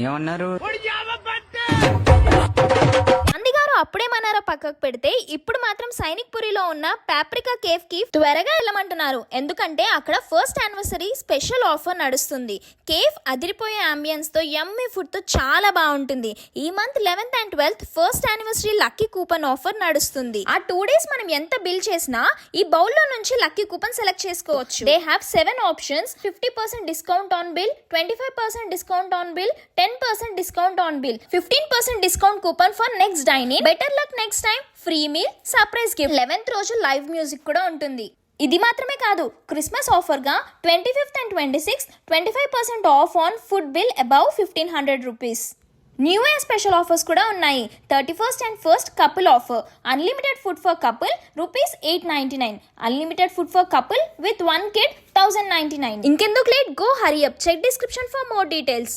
ఏమన్నారు? గారు అప్పుడేమన్నారో పక్కకు పెడితే ఇప్పుడు మాత్రం సైనిక్ పురిలో ఉన్న పాప్రికా కేఫ్ కి త్వరగా వెళ్ళమంటున్నారు. ఎందుకంటే అక్కడ ఫస్ట్ యానివర్సరీ స్పెషల్ ఆఫర్ నడుస్తుంది. కేఫ్ అదిరిపోయే అంబియన్స్ తో యమ్మీ ఫుడ్ తో చాలా బాగుంటుంది. ఈ month 11th and 12th first anniversary lucky coupon offer నడుస్తుంది. ఆ 2 days మనం ఎంత బిల్ చేసినా ఈ బౌల్ లో నుంచి లక్కీ కూపన్ సెలెక్ట్ చేసుకోవచ్చు. They have 7 options: 50% discount on bill, 25% discount on bill, 10% discount on bill, 15% discount coupon for next dining, better luck next time, free meal, surprise gift. 11th రోజు live music కూడా ఉంటుంది. ఇది మాత్రమే కాదు, Christmas offer గా 25th and 26th 25% off on food bill above 1500 rupees. New year special offers కూడా ఉన్నాయి. 31st and 1st couple offer, unlimited food for couple ₹899, unlimited food for couple with 1 kid 1099. ఇంకెందుకు late, go hurry up, check description for more details.